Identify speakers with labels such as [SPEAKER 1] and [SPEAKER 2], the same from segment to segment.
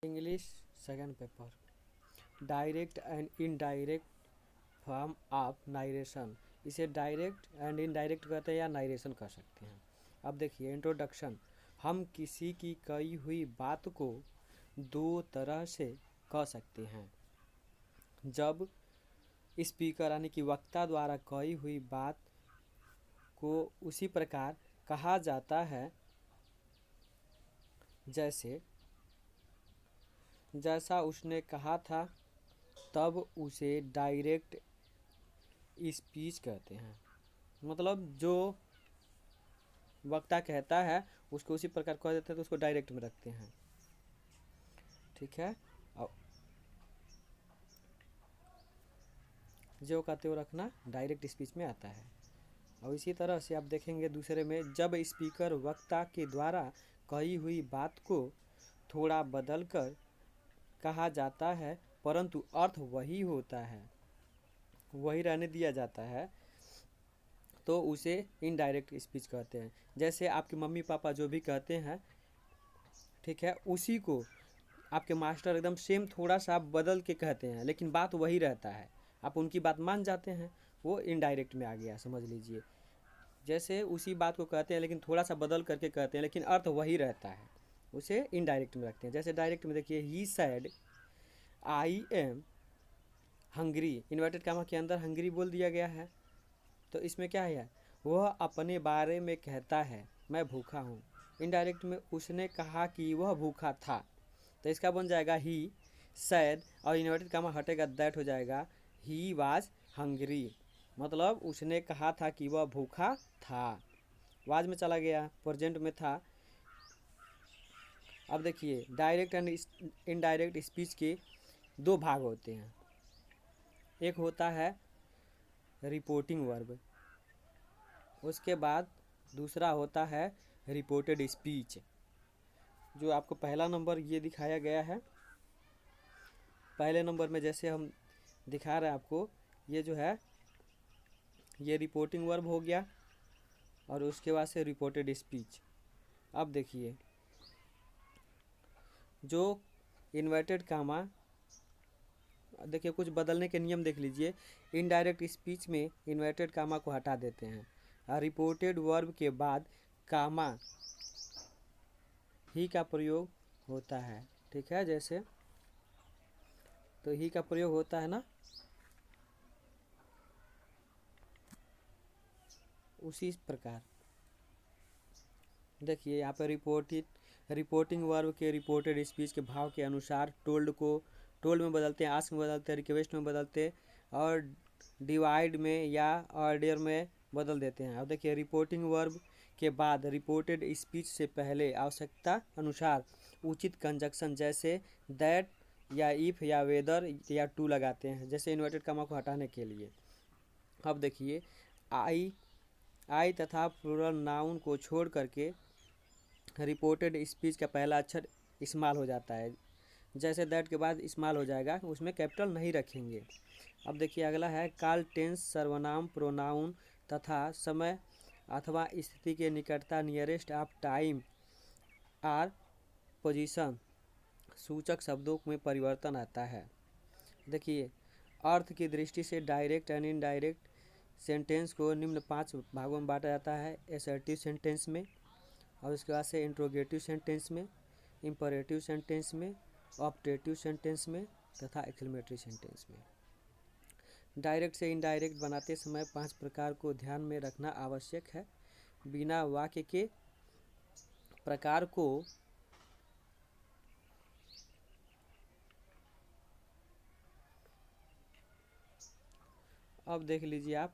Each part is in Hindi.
[SPEAKER 1] English second paper, direct and indirect form of narration. इसे डायरेक्ट एंड इनडायरेक्ट कहते हैं या नारेशन कह सकते हैं। अब देखिए इंट्रोडक्शन। हम किसी की कही हुई बात को दो तरह से कह सकते हैं। जब स्पीकर यानी कि वक्ता द्वारा कही हुई बात को उसी प्रकार कहा जाता है जैसा उसने कहा था, तब उसे डायरेक्ट स्पीच कहते हैं। मतलब जो वक्ता कहता है उसको उसी प्रकार कह देते हैं तो उसको डायरेक्ट में रखते हैं। ठीक है, अब जो कहते हो रखना डायरेक्ट स्पीच में आता है। और इसी तरह से आप देखेंगे दूसरे में, जब स्पीकर वक्ता के द्वारा कही हुई बात को थोड़ा बदलकर कहा जाता है परंतु अर्थ वही होता है, वही रहने दिया जाता है, तो उसे इनडायरेक्ट स्पीच कहते हैं। जैसे आपके मम्मी पापा जो भी कहते हैं, ठीक है, उसी को आपके मास्टर एकदम सेम थोड़ा सा बदल के कहते हैं लेकिन बात वही रहता है, आप उनकी बात मान जाते हैं, वो इनडायरेक्ट में आ गया, समझ लीजिए। जैसे उसी बात को कहते हैं लेकिन थोड़ा सा बदल करके कहते हैं लेकिन अर्थ वही रहता है, उसे इनडायरेक्ट में रखते हैं। जैसे डायरेक्ट में देखिए, he said I am hungry, inverted comma के अंदर हंग्री बोल दिया गया है, तो इसमें क्या है, वह अपने बारे में कहता है मैं भूखा हूँ। इनडायरेक्ट में उसने कहा कि वह भूखा था, तो इसका बन जाएगा ही सैड, और इन्वर्टेड कामा हटेगा, दैट हो जाएगा ही वाज हंग्री। मतलब उसने कहा था कि वह भूखा था, वाज में चला गया, प्रेजेंट में था। अब देखिए डायरेक्ट एंड इनडायरेक्ट स्पीच के दो भाग होते हैं। एक होता है रिपोर्टिंग वर्ब, उसके बाद दूसरा होता है रिपोर्टेड स्पीच। जो आपको पहला नंबर ये दिखाया गया है, पहले नंबर में जैसे हम दिखा रहे हैं आपको, ये जो है ये रिपोर्टिंग वर्ब हो गया और उसके बाद से रिपोर्टेड स्पीच। अब देखिए जो इन्वर्टेड कामा, देखिए कुछ बदलने के नियम देख लीजिए। इनडायरेक्ट स्पीच में इन्वर्टेड कामा को हटा देते हैं और रिपोर्टेड वर्ब के बाद कामा ही का प्रयोग होता है। ठीक है, जैसे तो ही का प्रयोग होता है ना, उसी प्रकार देखिए यहाँ पर रिपोर्टिंग वर्ब के रिपोर्टेड स्पीच के भाव के अनुसार टोल्ड को टोल्ड में बदलते हैं, आस्क में बदलते हैं, रिक्वेस्ट में बदलते हैं और डिवाइड में या ऑर्डर में बदल देते हैं। अब देखिए रिपोर्टिंग वर्ब के बाद रिपोर्टेड स्पीच से पहले आवश्यकता अनुसार उचित कंजक्शन जैसे दैट या इफ़ या वेदर या टू लगाते हैं, जैसे इन्वर्टेड कामा को हटाने के लिए। अब देखिए आई तथा प्लूरल नाउन को छोड़ करके रिपोर्टेड स्पीच का पहला अक्षर इस्तेमाल हो जाता है, जैसे दैट के बाद इस्तेमाल हो जाएगा, उसमें कैपिटल नहीं रखेंगे। अब देखिए अगला है काल टेंस सर्वनाम प्रोनाउन तथा समय अथवा स्थिति के निकटता nearest of time or position सूचक शब्दों में परिवर्तन आता है। देखिए अर्थ की दृष्टि से डायरेक्ट एंड इनडायरेक्ट सेंटेंस को निम्न 5 भागों में बांटा जाता है। एसर्टिव सेंटेंस में, और उसके बाद से इंट्रोगेटिव सेंटेंस में, इंपरेटिव सेंटेंस में, ऑप्टेटिव सेंटेंस में तथा एक्सक्लेमेटरी सेंटेंस में। डायरेक्ट से इनडायरेक्ट बनाते समय 5 प्रकार को ध्यान में रखना आवश्यक है। बिना वाक्य के प्रकार को अब देख लीजिए आप,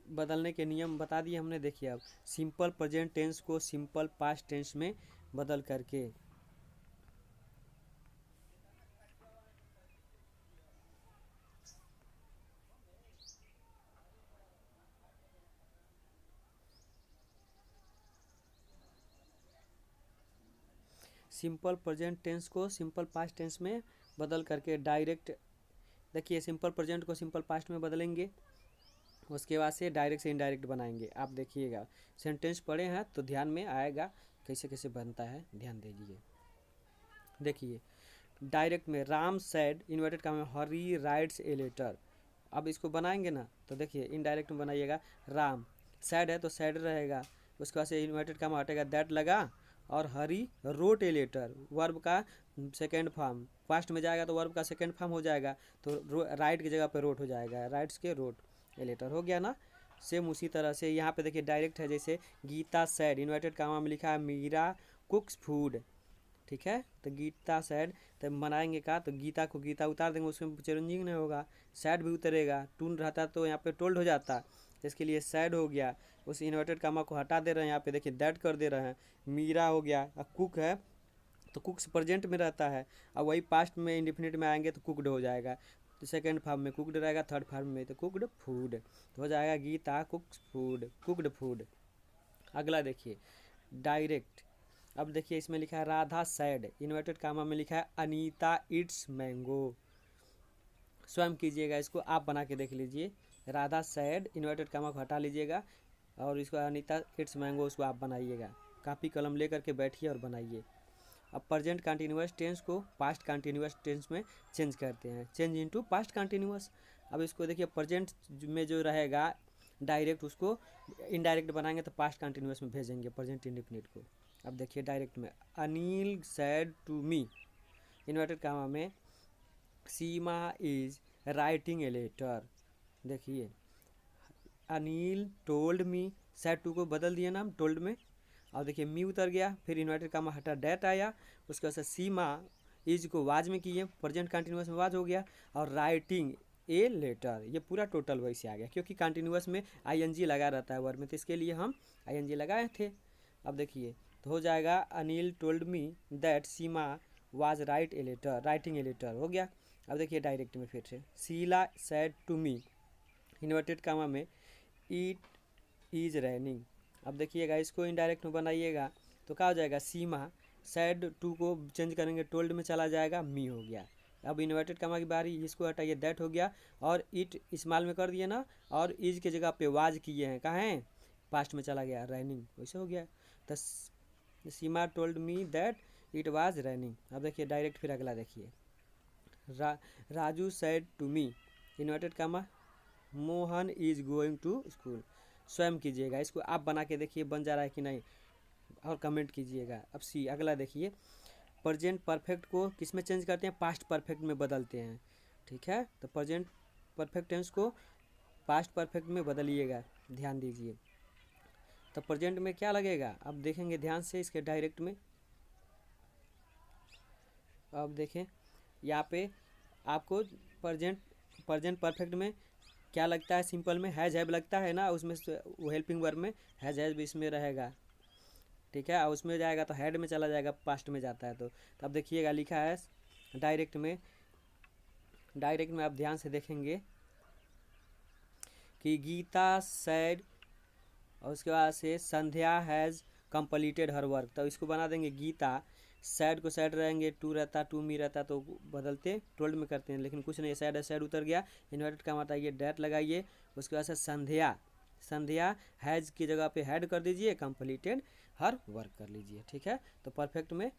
[SPEAKER 1] बदलने के नियम बता दिए हमने। देखिए अब सिंपल प्रेजेंट टेंस को सिंपल पास्ट टेंस में बदल करके, सिंपल प्रेजेंट टेंस को सिंपल पास्ट टेंस में बदल करके डायरेक्ट, देखिए सिंपल प्रेजेंट को सिंपल पास्ट में बदलेंगे, उसके बाद से डायरेक्ट से इनडायरेक्ट बनाएंगे। आप देखिएगा सेंटेंस पढ़े हैं तो ध्यान में आएगा कैसे कैसे बनता है, ध्यान दीजिए। देखिए डायरेक्ट में राम सैड इन्वर्टेड कामा में हरी राइड्स ए लेटर। अब इसको बनाएंगे ना तो देखिए इनडायरेक्ट में बनाइएगा, राम सैड है तो सैड रहेगा, उसके बाद से इन्वर्टेड कामा हटेगा, दैट लगा, और हरी रोट ए लेटर, वर्ब का सेकेंड फॉर्म, पास्ट में जाएगा तो वर्ब का सेकेंड फॉर्म हो जाएगा, तो राइट की जगह पे रोट हो जाएगा, राइट्स के रोट ए लेटर हो गया ना। सेम उसी तरह से यहाँ पे देखिए डायरेक्ट है, जैसे गीता सैड इन्वर्टेड कामा में लिखा है मीरा कुक्स फूड, ठीक है, तो गीता सैड, तो बनाएंगे का, तो गीता को गीता उतार देंगे, उसमें चिरंजीव नहीं होगा, सैड भी उतरेगा, टून रहता तो यहाँ पे टोल्ड हो जाता, इसके लिए सैड हो गया, उस इन्वर्टेड कामा को हटा दे रहे हैं, यहाँ पे देखिए दैट कर दे रहे हैं, मीरा हो गया, कुक है तो कुक्स प्रेजेंट में रहता है, अब वही पास्ट में इंडिफिनिट में आएंगे तो कुकड हो जाएगा, तो सेकेंड फॉर्म में कुकड रहेगा, थर्ड फॉर्म में तो कुकड फूड, तो हो जाएगा Gita cooks food, cooked food. अगला देखिए डायरेक्ट, अब देखिए इसमें लिखा है राधा सैड इन्वर्टेड कामा में लिखा है अनीता इट्स मैंगो, स्वयं कीजिएगा इसको, आप बना के देख लीजिए, राधा सैड इन्वर्टेड कामा को हटा लीजिएगा और इसको अनीता इट्स मैंगो उसको आप बनाइएगा, कापी कलम ले करके बैठिए और बनाइए। अब प्रेजेंट कंटिन्यूअस टेंस को पास्ट कंटिन्यूअस टेंस में चेंज करते हैं, चेंज इनटू पास्ट कंटिन्यूअस। अब इसको देखिए प्रेजेंट में जो रहेगा डायरेक्ट, उसको इनडायरेक्ट बनाएंगे तो पास्ट कंटिन्यूअस में भेजेंगे प्रेजेंट इंडिफिनिट को। अब देखिए डायरेक्ट में Anil said to me inverted comma में Seema is writing a letter, देखिए Anil told me, said to को बदल दिए ना हम टोल्ड में, और देखिए मी उतर गया, फिर इन्वर्टेड कामा हटा डैट आया, उसके बाद से सीमा इज को वाज में किए, प्रेजेंट कंटिन्यूअस में वाज हो गया, और राइटिंग ए लेटर, ये पूरा टोटल वैसे आ गया, क्योंकि कंटिन्यूअस में आईएनजी लगा रहता है वर्ड में, तो इसके लिए हम आईएनजी लगाए थे। अब देखिए तो हो जाएगा Anil told me that Seema was write a letter, writing a letter हो गया। अब देखिए डायरेक्ट में फिर से Sheela said to me inverted comma में इट इज रैनिंग, अब देखिएगा इसको इनडायरेक्ट में बनाइएगा तो क्या हो जाएगा, सीमा सैड टू को चेंज करेंगे टोल्ड में चला जाएगा, मी हो गया। अब इन्वर्टेड कामा की बारी, इसको हटाइए दैट हो गया, और इट स्मॉल में कर दिए ना, और इज के जगह पे वाज किए हैं, कहाँ हैं पास्ट में चला गया, रैनिंग वैसे हो गया, तो Seema told me that it was raining. अब देखिए डायरेक्ट फिर अगला देखिए Raju said to me inverted comma Mohan is going to school, स्वयं कीजिएगा इसको, आप बना के देखिए बन जा रहा है कि नहीं और कमेंट कीजिएगा। अब सी अगला देखिए प्रेजेंट परफेक्ट को किस में चेंज करते हैं, पास्ट परफेक्ट में बदलते हैं, ठीक है, तो प्रेजेंट परफेक्ट टेंस को पास्ट परफेक्ट में बदलिएगा, ध्यान दीजिए। तो प्रेजेंट में क्या लगेगा, अब देखेंगे ध्यान से इसके डायरेक्ट में, अब देखें यहाँ पे आपको प्रेजेंट परफेक्ट में क्या लगता है, सिंपल में हैज हैव लगता है ना, उसमें वो हेल्पिंग वर्ब में हैज हैव भी इसमें रहेगा, ठीक है, और उसमें जाएगा तो हैड में चला जाएगा, पास्ट में जाता है तो अब देखिएगा लिखा है डायरेक्ट में आप ध्यान से देखेंगे कि गीता सैड, और उसके बाद से संध्या हैज़ कंप्लीटेड हर वर्क, तो इसको बना देंगे गीता, सैड को सैड रहेंगे, टू रहता टू मी रहता तो बदलते टोल्ड में करते हैं, लेकिन कुछ नहीं, सैड है सैड उतर गया, इन्वर्टेड कामा हटाइए डैट लगाइए, उसके बाद से संध्या हैज़ की जगह पे हैड कर दीजिए, कंप्लीटेड हर वर्क कर लीजिए, ठीक है। तो परफेक्ट में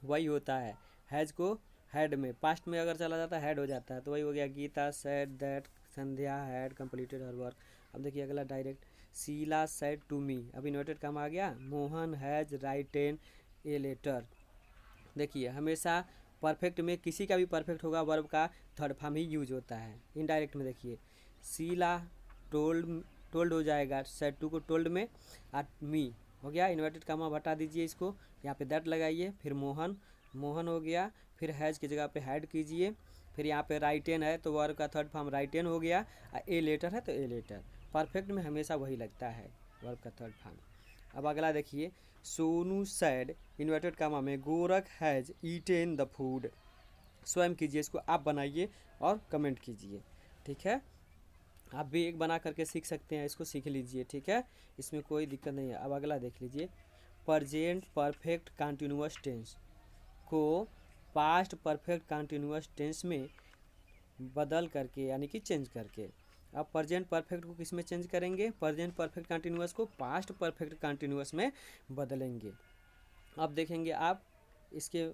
[SPEAKER 1] वही होता है, हैज़ को हैड में, पास्ट में अगर चला जाता है हैड हो जाता है, तो वही हो गया Gita said that Sandhya had completed her work. अब देखिए अगला direct Sheela said to me, अब इन्वर्टेड कामा आ गया, Mohan has written a letter, देखिए हमेशा परफेक्ट में किसी का भी परफेक्ट होगा वर्ब का थर्ड फॉर्म ही यूज होता है। इनडायरेक्ट में देखिए शीला टोल्ड हो जाएगा, सैड टू को टोल्ड में, और मी हो गया, इन्वर्टेड कामा हटा दीजिए इसको, यहाँ पे दैट लगाइए, फिर मोहन हो गया, फिर हैज़ की जगह पे हैड कीजिए, फिर यहाँ पे राइटेन है तो वर्ब का थर्ड फॉर्म राइटेन हो गया, ए लेटर है तो ए लेटर, परफेक्ट में हमेशा वही लगता है वर्ब का थर्ड फॉर्म। अब अगला देखिए सोनू सैड इन्वर्टेड कामा में Gorakh has eaten the food, स्वयं कीजिए इसको, आप बनाइए और कमेंट कीजिए, ठीक है, आप भी एक बना करके सीख सकते हैं, इसको सीख लीजिए, ठीक है, इसमें कोई दिक्कत नहीं है। अब अगला देख लीजिए प्रेजेंट परफेक्ट कंटिन्यूअस टेंस को पास्ट परफेक्ट कंटिन्यूअस टेंस में बदल करके यानी कि चेंज करके, अब प्रेजेंट परफेक्ट को किस में चेंज करेंगे, प्रेजेंट परफेक्ट कंटिन्यूअस को पास्ट परफेक्ट कंटिन्यूअस में बदलेंगे। अब देखेंगे आप इसके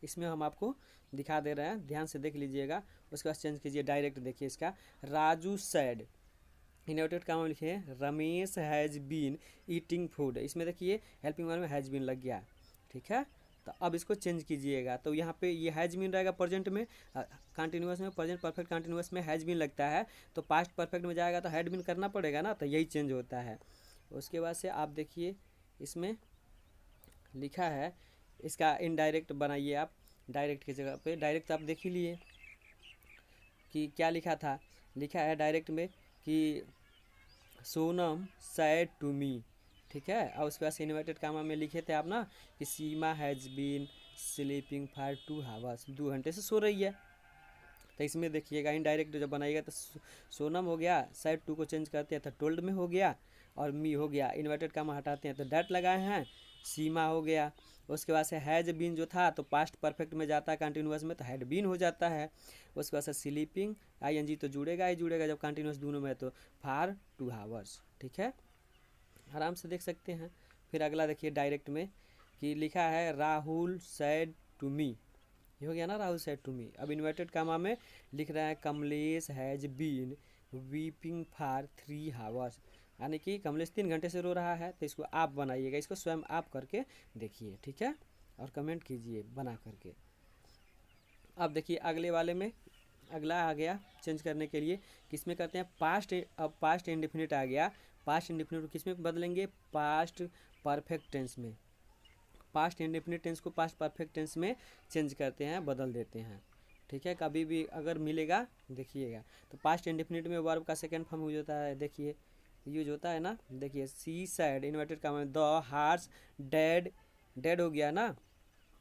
[SPEAKER 1] इसमें हम आपको दिखा दे रहे हैं, ध्यान से देख लीजिएगा। उसके बाद चेंज कीजिए डायरेक्ट। देखिए इसका राजू सैड इन्वर्टेड काम में लिखे हैं Ramesh has been eating food, इसमें देखिए हेल्पिंग वर्ब में हैज़ बीन लग गया, ठीक है। तो अब इसको चेंज कीजिएगा, तो यहाँ पे ये हैज़ बीन रहेगा प्रेजेंट में, कंटिन्यूस में, प्रेजेंट परफेक्ट कंटिन्यूस में हैज़ बीन लगता है, तो पास्ट परफेक्ट में जाएगा तो हैड बीन करना पड़ेगा ना, तो यही चेंज होता है। उसके बाद से आप देखिए इसमें लिखा है, इसका इनडायरेक्ट बनाइए आप, डायरेक्ट की जगह पे डायरेक्ट आप देख ही लिए कि क्या लिखा था। लिखा है डायरेक्ट में कि सोनम सैड टू मी, ठीक है। और उसके बाद से इन्वर्टेड कामा में लिखे थे आप ना कि Seema has been sleeping for 2 hours, 2 घंटे से सो रही है। तो इसमें देखिएगा इनडायरेक्ट जब बनाइएगा तो सोनम हो गया, सैड टू को चेंज करते हैं तो टोल्ड में हो गया, और मी हो गया, इन्वर्टेड कामा हटाते हैं तो डैट लगाए हैं, सीमा हो गया। उसके बाद से हैज़ बीन जो था तो पास्ट परफेक्ट में जाता है कंटिन्यूस में, तो हैड बीन हो जाता है। उसके बाद से स्लीपिंग आईएनजी तो जुड़ेगा ही जुड़ेगा जब कंटिन्यूस दोनों में है, तो फॉर 2 आवर्स, ठीक है, आराम से देख सकते हैं। फिर अगला देखिए डायरेक्ट में कि लिखा है राहुल सैड टू मी, ये हो गया ना राहुल सैड टू मी। अब इन्वर्टेड कामा में लिख रहा है Kamlesh has been weeping for 3 hours, यानी कि कमलेश 3 घंटे से रो रहा है, तो इसको आप बनाइएगा, इसको स्वयं आप करके देखिए, ठीक है, और कमेंट कीजिए बना करके। अब देखिए अगले वाले में अगला आ गया चेंज करने के लिए, किसमें करते हैं पास्ट, अब पास्ट इंडिफिनिट आ गया। पास्ट इंडिफिनिट को किसमें बदलेंगे, पास्ट परफेक्ट टेंस में, पास्ट इंडिफिनिट टेंस को पास्ट परफेक्ट टेंस में चेंज करते हैं, बदल देते हैं, ठीक है। कभी भी अगर मिलेगा देखिएगा, तो पास्ट इंडिफिनिट में वर्ब का सेकेंड फॉर्म यूज होता है, देखिए यूज होता है ना, देखिए सी सैड इन्वर्टेड का द हार्स डेड, डेड हो गया ना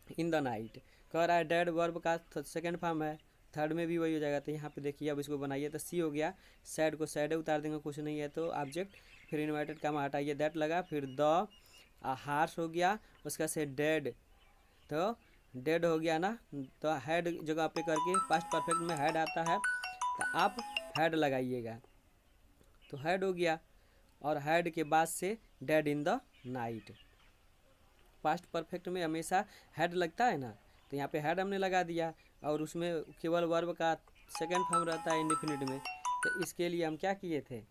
[SPEAKER 1] इन द नाइट, कह रहा है डेड वर्ब का सेकेंड फॉर्म है, थर्ड में भी वही हो जाएगा। तो यहाँ पे देखिए अब इसको बनाइए तो सी हो गया, सैड को सैड उतार देंगे, कुछ नहीं है तो ऑब्जेक्ट, फिर इन्वर्टेड कामा हटाइए दैट लगा, फिर द हार्स हो गया, उसका से डेड, तो डेड हो गया ना, तो हेड जगह पे करके पास्ट परफेक्ट में हेड आता है, तो आप हेड लगाइएगा, तो हेड हो गया, और हेड के बाद से dead in the night. Past perfect में हमेशा हेड लगता है ना, तो यहाँ पे हेड हमने लगा दिया, और उसमें केवल वर्ब का सेकेंड फॉर्म रहता है इंडिफिनिट में, तो इसके लिए हम क्या किए थे,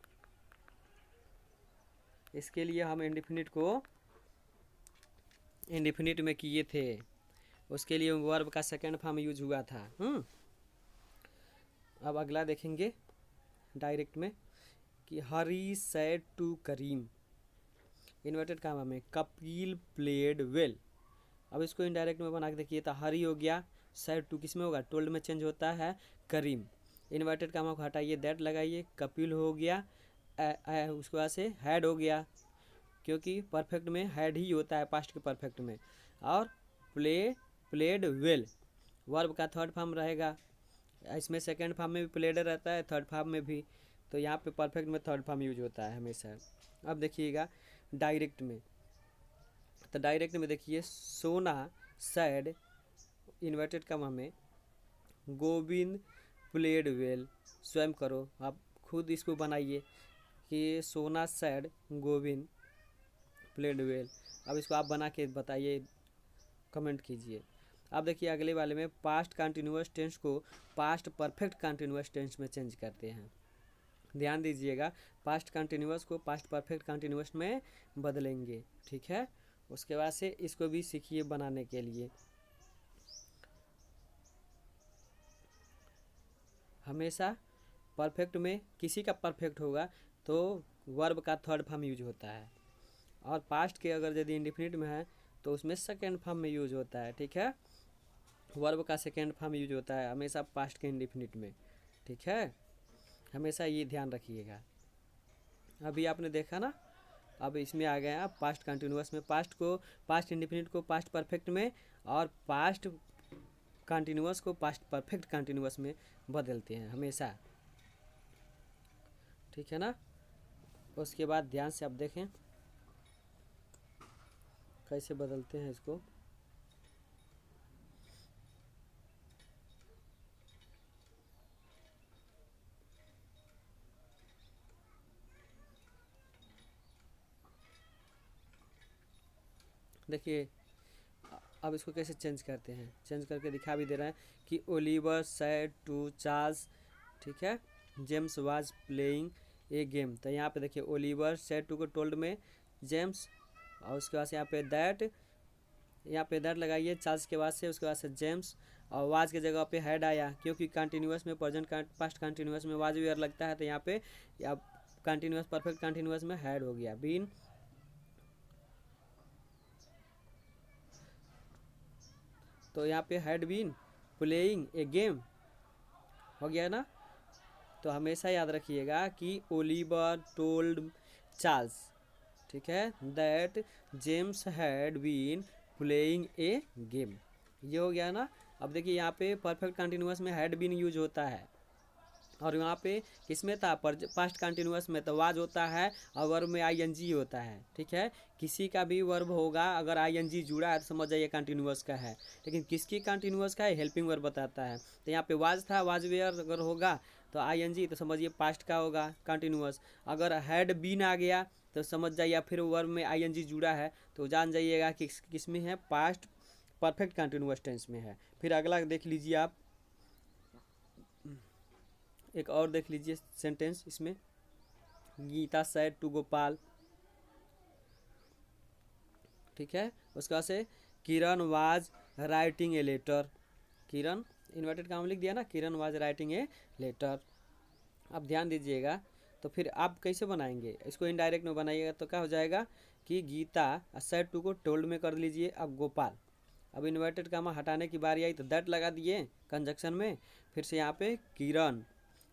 [SPEAKER 1] इसके लिए हम इंडिफिनिट को इंडिफिनिट में किए थे, उसके लिए वर्ब का सेकेंड फॉर्म यूज हुआ था। अब अगला देखेंगे डायरेक्ट में कि Hari said to Karim, inverted comma में कपिल प्लेड वेल। अब इसको इनडायरेक्ट में बना के देखिए, तो हरी हो गया, सैड टू किस में होगा, टोल्ड में चेंज होता है करीम, इन्वर्टेड कामा को हटाइए दैट लगाइए, कपिल हो गया, उसके बाद से हैड हो गया, क्योंकि परफेक्ट में हैड ही होता है पास्ट के परफेक्ट में, और प्लेड वेल वर्ब का थर्ड फॉर्म रहेगा, इसमें सेकेंड फॉर्म में भी प्लेड रहता है, थर्ड फॉर्म में भी, तो यहाँ पे परफेक्ट में थर्ड फॉर्म यूज होता है हमेशा। अब देखिएगा डायरेक्ट में, तो डायरेक्ट में देखिए सोना सैड इन्वर्टेड कामा में गोविंद प्लेड वेल, स्वयं करो आप खुद इसको बनाइए कि सोना सैड गोविंद प्लेड वेल। अब इसको आप बना के बताइए, कमेंट कीजिए। अब देखिए अगले वाले में पास्ट कंटिन्यूअस टेंस को पास्ट परफेक्ट कंटिन्यूअस टेंस में चेंज करते हैं, ध्यान दीजिएगा, पास्ट कंटिन्यूअस को पास्ट परफेक्ट कंटिन्यूअस में बदलेंगे, ठीक है। उसके बाद से इसको भी सीखिए बनाने के लिए। हमेशा परफेक्ट में किसी का परफेक्ट होगा तो वर्ब का थर्ड फॉर्म यूज होता है, और पास्ट के अगर यदि इंडिफिनिट में है तो उसमें सेकेंड फॉर्म में यूज होता है, ठीक है, वर्ब का सेकेंड फॉर्म यूज होता है हमेशा पास्ट के इंडिफिनिट में, ठीक है, हमेशा ये ध्यान रखिएगा। अभी आपने देखा ना, अब इसमें आ गए आप पास्ट कंटिन्यूअस में, पास्ट को पास्ट इंडिफिनिट को पास्ट परफेक्ट में, और पास्ट कंटिन्यूअस को पास्ट परफेक्ट कंटिन्यूअस में बदलते हैं हमेशा, ठीक है ना। उसके बाद ध्यान से आप देखें कैसे बदलते हैं इसको। देखिए अब इसको कैसे चेंज करते हैं, चेंज करके दिखा भी दे रहे हैं कि ओलिवर सेड टू चार्ल्स, ठीक है, James was playing a game. तो यहाँ पे देखिए ओलिवर सेड टू को टोल्ड में जेम्स, और उसके बाद से यहाँ पे दैट, यहाँ पे दैट लगाइए चार्ल्स के बाद से, उसके बाद से जेम्स, और वाज के जगह पे हैड आया, क्योंकि कंटिन्यूस में प्रेजेंट पास्ट कंटिन्यूस में वाज वेयर लगता है, तो यहाँ पे या कंटिन्यूस परफेक्ट कंटिन्यूस में हैड हो गया। बीन, तो यहाँ पे had been playing a game हो गया ना। तो हमेशा याद रखिएगा कि ओलिवर टोल्ड चार्ल्स, ठीक है, that James had been playing a game, ये हो गया ना। अब देखिए यहाँ पे परफेक्ट कंटिन्यूस में हैड बीन यूज होता है, और यहाँ पे किसमें था, पास्ट कंटिन्यूस में तो वाज होता है और वर्ब में आईएनजी होता है, ठीक है। किसी का भी वर्ब होगा अगर आईएनजी जुड़ा है तो समझ जाइए कंटिन्यूस का है, लेकिन किसकी कंटिन्यूस का है, हेल्पिंग वर्ब बताता है। तो यहाँ पे वाज था, वाज वेयर अगर होगा तो आईएनजी, तो समझिए पास्ट का होगा कंटिन्यूस। अगर हैड बीन आ गया तो समझ जाइए फिर वर्ब में आईएनजी जुड़ा है, तो जान जाइएगा कि किस में है, पास्ट परफेक्ट कंटिन्यूस टेंस में है। फिर अगला देख लीजिए आप, एक और देख लीजिए सेंटेंस इसमें, गीता सेड टू गोपाल, ठीक है। उसके बाद से Kiran was writing a letter, Kiran inverted comma लिख दिया ना, Kiran was writing a letter. अब ध्यान दीजिएगा, तो फिर आप कैसे बनाएंगे इसको, इनडायरेक्ट में बनाइएगा तो क्या हो जाएगा कि गीता सेड टू को टोल्ड में कर लीजिए। अब गोपाल, अब इन्वर्टेड कॉमा हटाने की बारी आई तो दैट लगा दिए कंजक्शन में, फिर से यहाँ पे किरण,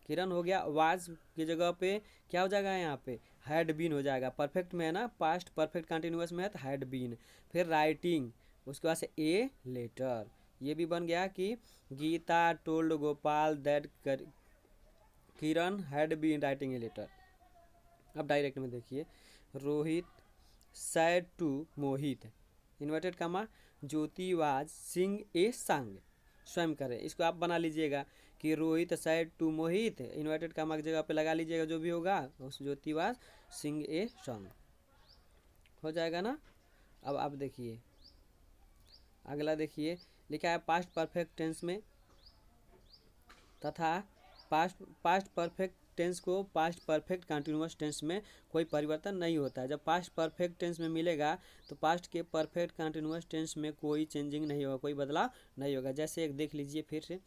[SPEAKER 1] किरण हो गया, वाज की जगह पे क्या हो जाएगा, यहाँ पे हैड बीन हो जाएगा, परफेक्ट में है ना, पास्ट परफेक्ट कंटिन्यूस में है तो हैड बीन। फिर राइटिंग, उसके बाद से ए लेटर, ये भी बन गया कि Gita told Gopal that Kiran had been writing a letter. अब डायरेक्ट में देखिए, Rohit said to Mohit, inverted comma, Jyoti was sing a song, स्वयं करें, इसको आप बना लीजिएगा कि Rohit said to Mohit, inverted comma की जगह पे लगा लीजिएगा जो भी होगा, उस ज्योति वाज सिंग ए सॉन्ग, हो जाएगा ना। अब आप देखिए अगला, देखिए लिखा है पास्ट परफेक्ट टेंस में तथा पास्ट परफेक्ट टेंस को पास्ट परफेक्ट कंटिन्यूअस टेंस में कोई परिवर्तन नहीं होता है। जब पास्ट परफेक्ट टेंस में मिलेगा तो पास्ट के परफेक्ट कंटिन्यूअस टेंस में कोई चेंजिंग नहीं होगा, कोई बदलाव नहीं होगा। जैसे एक देख लीजिए फिर से,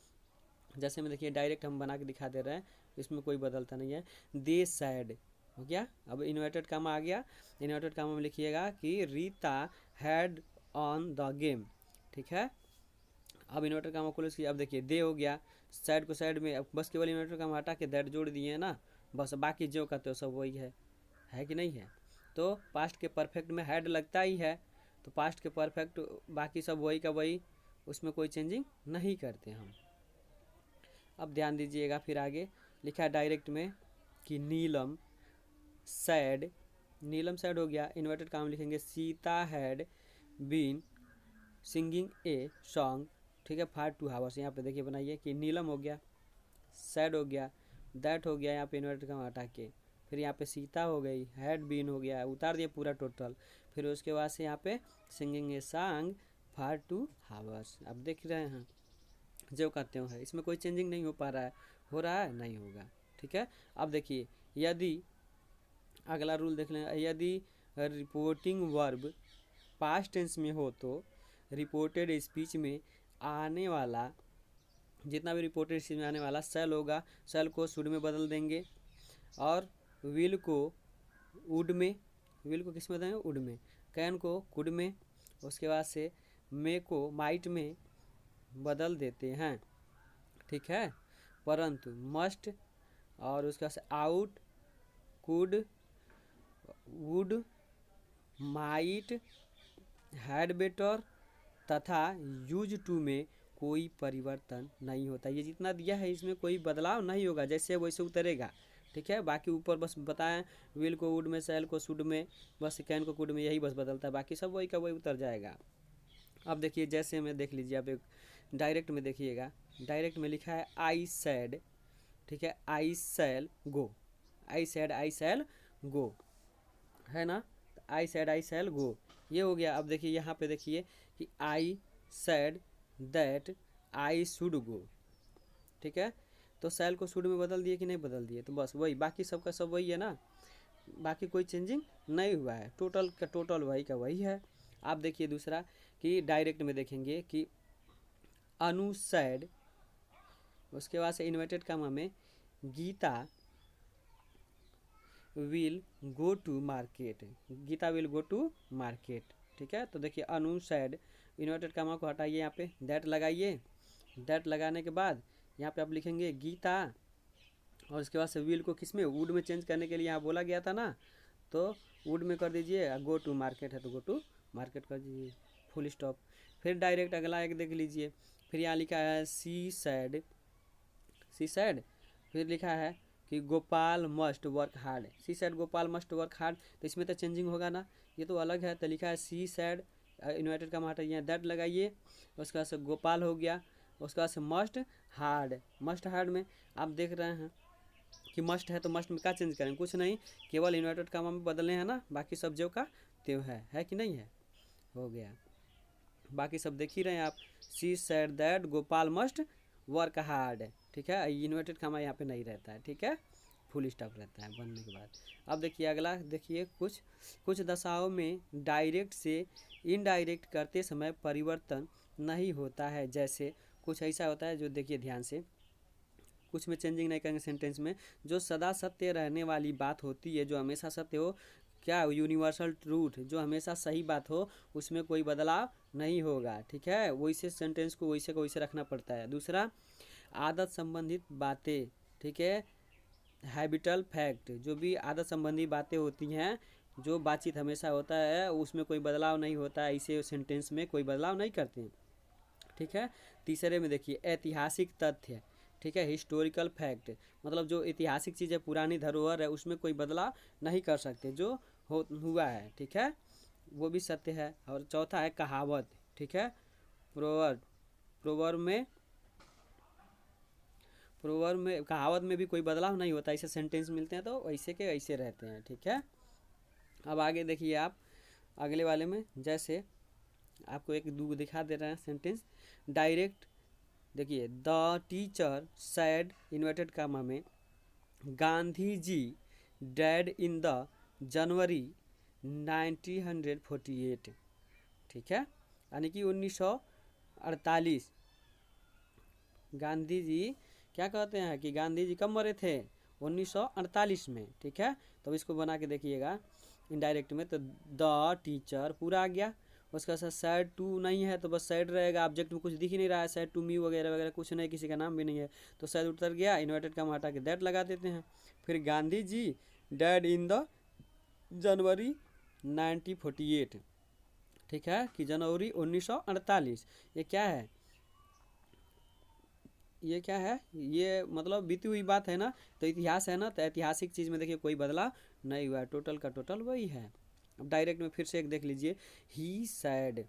[SPEAKER 1] जैसे में देखिए डायरेक्ट हम बना के दिखा दे रहे हैं, इसमें कोई बदलता नहीं है। दे सैड हो गया, अब इन्वर्टेड कॉमा आ गया, इन्वर्टेड कॉमा में लिखिएगा कि Rita had on the game, ठीक है। अब इन्वर्टर कॉमा खोलो, इसकी अब देखिए दे हो गया, साइड को साइड में, अब बस केवल इन्वर्टर कॉमा हटा के दैट जोड़ दिए ना, बस बाकी जो कहते हो सब वही है कि नहीं है। तो पास्ट के परफेक्ट में हैड लगता ही है, तो पास्ट के परफेक्ट बाकी सब वही का वही, उसमें कोई चेंजिंग नहीं करते हम। अब ध्यान दीजिएगा, फिर आगे लिखा है डायरेक्ट में कि नीलम सैड, नीलम सैड हो गया, इन्वर्टेड कॉमा लिखेंगे Sita had been singing a song, ठीक है, फॉर 2 आवर्स। यहाँ पे देखिए बनाइए कि नीलम हो गया, सैड हो गया, दैट हो गया, यहाँ पे इन्वर्टेड कॉमा हटा के, फिर यहाँ पे सीता हो गई, हैड बीन हो गया, उतार दिए पूरा टोटल, फिर उसके बाद से यहाँ पे singing a song for 2 hours. अब देख रहे हैं जो कहते हो है, इसमें कोई चेंजिंग नहीं हो पा रहा है, हो रहा है नहीं होगा, ठीक है। अब देखिए यदि अगला रूल देख लें, यदि रिपोर्टिंग वर्ब पास्ट टेंस में हो तो रिपोर्टेड स्पीच में आने वाला, जितना भी रिपोर्टेड स्पीच में आने वाला सेल होगा, सेल को शुड में बदल देंगे, और विल को वुड में, विल को किस में देंगे, वुड में, कैन को कुड में, उसके बाद से मे को माइट में बदल देते हैं, ठीक है। परंतु मस्ट और उसके बाद से out, could, would, might, had better तथा यूज टू में कोई परिवर्तन नहीं होता। ये जितना दिया है इसमें कोई बदलाव नहीं होगा, जैसे वैसे उतरेगा, ठीक है। बाकी ऊपर बस बताएं, विल को वुड में, सेल को शुड में, बस कैन को कुड में, यही बस बदलता है, बाकी सब वही का वही उतर जाएगा। अब देखिए जैसे में देख लीजिए, आप एक डायरेक्ट में देखिएगा, डायरेक्ट में लिखा है आई सैड, ठीक है, I shall go, I said I shall go, है ना, आई सैड आई सैल गो, ये हो गया। अब देखिए यहाँ पे देखिए कि आई sad that I should go. ठीक है, तो सैल को शुड में बदल दिए कि नहीं बदल दिए, तो बस वही, बाकी सबका सब वही है ना, बाकी कोई चेंजिंग नहीं हुआ है, टोटल का टोटल वही का वही है। आप देखिए दूसरा कि डायरेक्ट में देखेंगे कि अनु सैड, उसके बाद से इन्वर्टेड कामा में Gita will go to market, Gita will go to market. ठीक है, तो देखिए अनु सैड, इन्वर्टेड कामा को हटाइए, यहाँ पे दैट लगाइए, दैट लगाने के बाद यहाँ पे आप लिखेंगे गीता, और उसके बाद से विल को किस में, वुड में चेंज करने के लिए यहाँ बोला गया था ना, तो वुड में कर दीजिए, गो टू मार्केट है तो गो टू मार्केट कर दीजिए, फुल स्टॉप। फिर डायरेक्ट अगला एक देख लीजिए, फिर यहाँ लिखा है सी सैड, सी सैड, फिर लिखा है कि Gopal must work hard, she said Gopal must work hard, तो इसमें तो चेंजिंग होगा ना, ये तो अलग है, तो लिखा है सी सैड, इन्वर्टेड का माटा यहाँ दैट लगाइए, उसके बाद से गोपाल हो गया, उसके बाद से मस्ट हार्ड, मस्ट हार्ड में आप देख रहे हैं कि मस्ट है, तो मस्ट में क्या चेंज करें, कुछ नहीं, केवल इन्वर्टेड कामा में बदलने हैं ना, बाकी सब जो का त्यों है कि नहीं है, हो गया। बाकी सब देख ही रहे हैं आप, she said that Gopal must work hard. ठीक है, इन्वर्टेड कामा यहाँ पे नहीं रहता है, ठीक है, फुल स्टॉप रहता है बनने के बाद। अब देखिए अगला, देखिए कुछ दशाओं में डायरेक्ट से इनडायरेक्ट करते समय परिवर्तन नहीं होता है, जैसे कुछ ऐसा होता है जो, देखिए ध्यान से, कुछ में चेंजिंग नहीं करेंगे सेंटेंस में, जो सदा सत्य रहने वाली बात होती है, जो हमेशा सत्य हो, क्या यूनिवर्सल ट्रूथ, जो हमेशा सही बात हो, उसमें कोई बदलाव नहीं होगा। ठीक है, वैसे सेंटेंस को वैसे को वैसे रखना पड़ता है। दूसरा, आदत संबंधित बातें, ठीक है, हैबिटल फैक्ट, जो भी आदत संबंधी बातें होती हैं, जो बातचीत हमेशा होता है, उसमें कोई बदलाव नहीं होता है, इसे सेंटेंस में कोई बदलाव नहीं करते हैं। ठीक है, तीसरे में देखिए ऐतिहासिक तथ्य, ठीक है, हिस्टोरिकल फैक्ट, मतलब जो ऐतिहासिक चीज़ है, पुरानी धरोहर है, उसमें कोई बदलाव नहीं कर सकते, जो हुआ है, ठीक है, वो भी सत्य है। और चौथा है कहावत, ठीक है, प्रोवर्ब, प्रोवर्ब में कहावत में भी कोई बदलाव नहीं होता, ऐसे सेंटेंस मिलते हैं तो वैसे के वैसे रहते हैं। ठीक है, अब आगे देखिए आप अगले वाले में, जैसे आपको एक दो दिखा दे रहे हैं सेंटेंस, डायरेक्ट देखिए, the teacher said inverted comma में Gandhi ji dead in the January 1948। ठीक है, यानी कि 1948 गांधी जी, क्या कहते हैं कि गांधी जी कब मरे थे, 1948 में। ठीक है, तो इसको बना के देखिएगा इनडायरेक्ट में, तो द टीचर पूरा आ गया, उसका साथ सैड टू नहीं है तो बस सैड रहेगा, ऑब्जेक्ट में कुछ दिख ही नहीं रहा है, सैड टू मी वगैरह वगैरह कुछ नहीं, किसी का नाम भी नहीं है, तो सैड उतर गया, इन्वर्टेड का हटा के दैट लगा देते हैं। फिर Gandhi ji dead in the January 1948, ठीक है, कि जनवरी 1948, ये क्या है, ये क्या है, ये मतलब बीती हुई बात है ना, तो इतिहास है ना, तो ऐतिहासिक चीज़ में देखिए कोई बदलाव नहीं हुआ है, टोटल का टोटल वही है। अब डायरेक्ट में फिर से एक देख लीजिए, ही सैड,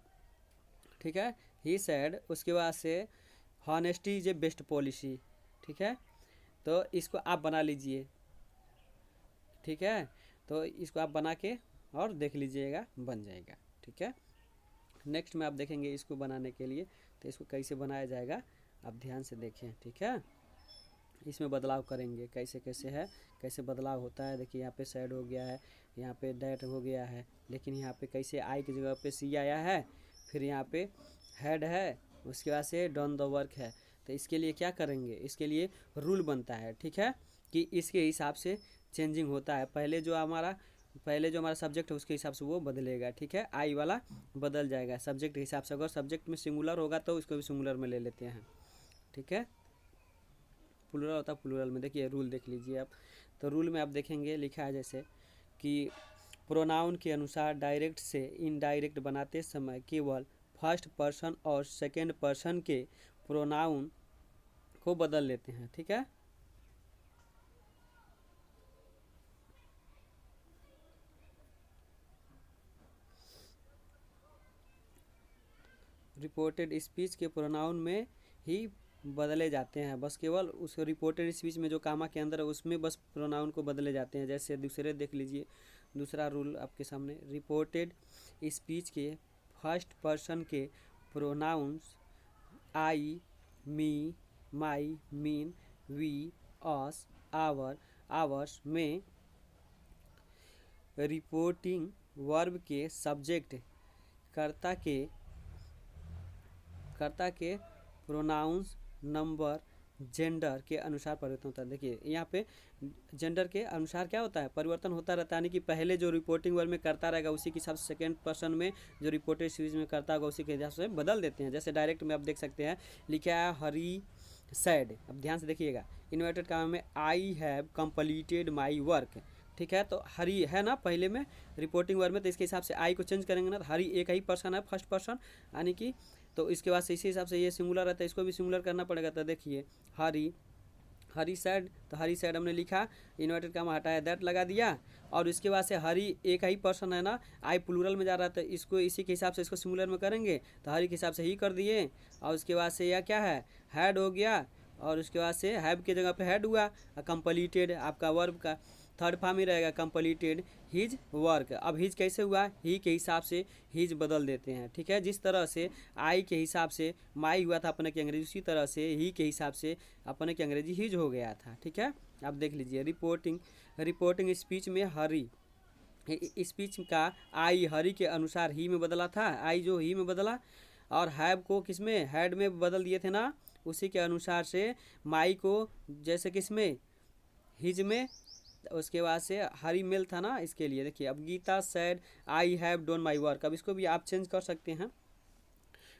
[SPEAKER 1] ठीक है, ही सैड, उसके बाद से honesty is a best policy. ठीक है, तो इसको आप बना लीजिए, ठीक है, तो इसको आप बना के और देख लीजिएगा, बन जाएगा। ठीक है, नेक्स्ट में आप देखेंगे इसको बनाने के लिए, तो इसको कैसे बनाया जाएगा आप ध्यान से देखें। ठीक है, इसमें बदलाव करेंगे कैसे कैसे है, कैसे बदलाव होता है। देखिए यहाँ पे सैड हो गया है, यहाँ पे डैट हो गया है, लेकिन यहाँ पे कैसे आई की जगह पे सी आया है, फिर यहाँ पे हेड है, उसके बाद से डन द वर्क है। तो इसके लिए क्या करेंगे, इसके लिए रूल बनता है, ठीक है, कि इसके हिसाब से चेंजिंग होता है, पहले जो हमारा सब्जेक्ट है उसके हिसाब से वो बदलेगा। ठीक है, आई वाला बदल जाएगा सब्जेक्ट के हिसाब से, अगर सब्जेक्ट में सिंगुलर होगा तो इसको भी सिंगुलर में ले लेते हैं। ठीक है, प्लूरल होता है प्लूरल में, देखिए रूल देख लीजिए आप, तो रूल में आप देखेंगे लिखा है जैसे कि प्रोनाउन के अनुसार डायरेक्ट से इनडायरेक्ट बनाते समय केवल फर्स्ट पर्सन और सेकंड पर्सन के प्रोनाउन को बदल लेते हैं। ठीक है, रिपोर्टेड स्पीच के प्रोनाउन में ही बदले जाते हैं, बस केवल उस रिपोर्टेड स्पीच में जो कामा के अंदर है उसमें बस प्रोनाउन को बदले जाते हैं। जैसे दूसरे देख लीजिए, दूसरा रूल आपके सामने, रिपोर्टेड स्पीच के फर्स्ट पर्सन के pronouns I, me, my, mine, we, us, our, ours में रिपोर्टिंग वर्ब के सब्जेक्ट कर्ता के प्रोनाउंस, नंबर, जेंडर के अनुसार परिवर्तन होता है। देखिए यहाँ पे जेंडर के अनुसार क्या होता है, परिवर्तन होता रहता है। यानी कि पहले जो रिपोर्टिंग वर्ब में करता रहेगा उसी के हिसाब से सेकेंड पर्सन में जो रिपोर्टेड सीरीज में करता होगा उसी के हिसाब से बदल देते हैं। जैसे डायरेक्ट में आप देख सकते हैं लिखा है हरी सैड। अब ध्यान से देखिएगा, इन्वर्टेड कॉमा में I have completed my work. ठीक है, तो हरी है ना पहले में रिपोर्टिंग वर्ब में, तो इसके हिसाब से आई को चेंज करेंगे ना, तो हरी एक ही पर्सन है, फर्स्ट पर्सन, यानी कि तो इसके बाद से इसी हिसाब से ये सिंगुलर रहता है, इसको भी सिंगुलर करना पड़ेगा। तो देखिए हरी सैड, तो हरी सैड हमने लिखा, इन्वर्टेड कॉमा हटाया, दैट लगा दिया, और इसके बाद से हरी एक ही पर्सन है ना, आई प्लूरल में जा रहा था, इसको इसी के हिसाब से इसको सिंगुलर में करेंगे, तो हरी के हिसाब से ही कर दिए। और उसके बाद से यह क्या है, हैड हो गया, और उसके बाद से हैव की जगह पे हैड हुआ। कंप्लीटेड आपका वर्ब का थर्ड फॉर्म ही रहेगा, कंप्लीटेड हिज वर्क। अब हिज कैसे हुआ, ही के हिसाब से हिज बदल देते हैं। ठीक है, जिस तरह से आई के हिसाब से माई हुआ था अपने की अंग्रेजी, उसी तरह से ही के हिसाब से अपने की अंग्रेजी हिज हो गया था। ठीक है, आप देख लीजिए रिपोर्टिंग स्पीच में हरी, स्पीच का आई हरी के अनुसार ही में बदला था, आई जो ही में बदला, और हैव को किस में, हैड में बदल दिए थे ना, उसी के अनुसार से माई को जैसे किस में, हिज में, उसके बाद से हरी मेल था ना, इसके लिए देखिए अब Gita said I have done my work. अब इसको भी आप चेंज कर सकते हैं,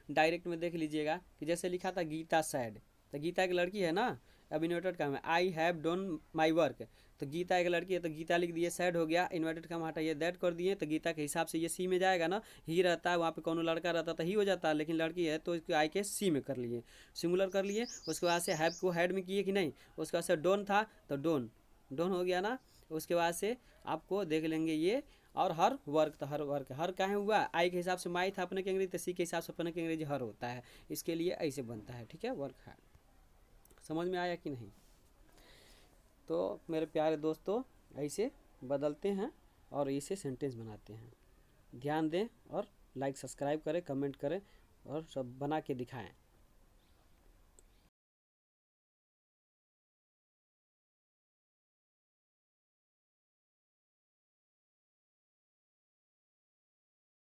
[SPEAKER 1] डायरेक्ट में देख लीजिएगा कि जैसे लिखा था गीता सैड, तो गीता एक लड़की है ना, अब इन्वर्टेड कॉमा है आई हैव डन माई वर्क, तो गीता एक लड़की है तो गीता लिख दिए, सैड हो गया, इन्वर्टेड कॉमा हटाइए, दैट कर दिए, तो गीता के हिसाब से ये सी में जाएगा ना, ही रहता है वहाँ पे, कौन लड़का रहता तो ही हो जाता है, लेकिन लड़की है तो इसको आई के सी में कर लिए, सिंगुलर कर लिए। उसके बाद से हैव को हैड में किए कि नहीं, उसके बाद से डोन था तो डोन हो गया ना, उसके बाद से आपको देख लेंगे ये, और हर वर्क, तो हर वर्क, हर कहाँ हुआ, आई के हिसाब से माई था अपने की अंग्रेजी, तो सी के हिसाब से अपने की अंग्रेजी हर होता है, इसके लिए ऐसे बनता है। ठीक है, वर्क है, समझ में आया कि नहीं। तो मेरे प्यारे दोस्तों ऐसे बदलते हैं और इसे सेंटेंस बनाते हैं, ध्यान दें और लाइक सब्सक्राइब करें, कमेंट करें और सब बना के दिखाएं।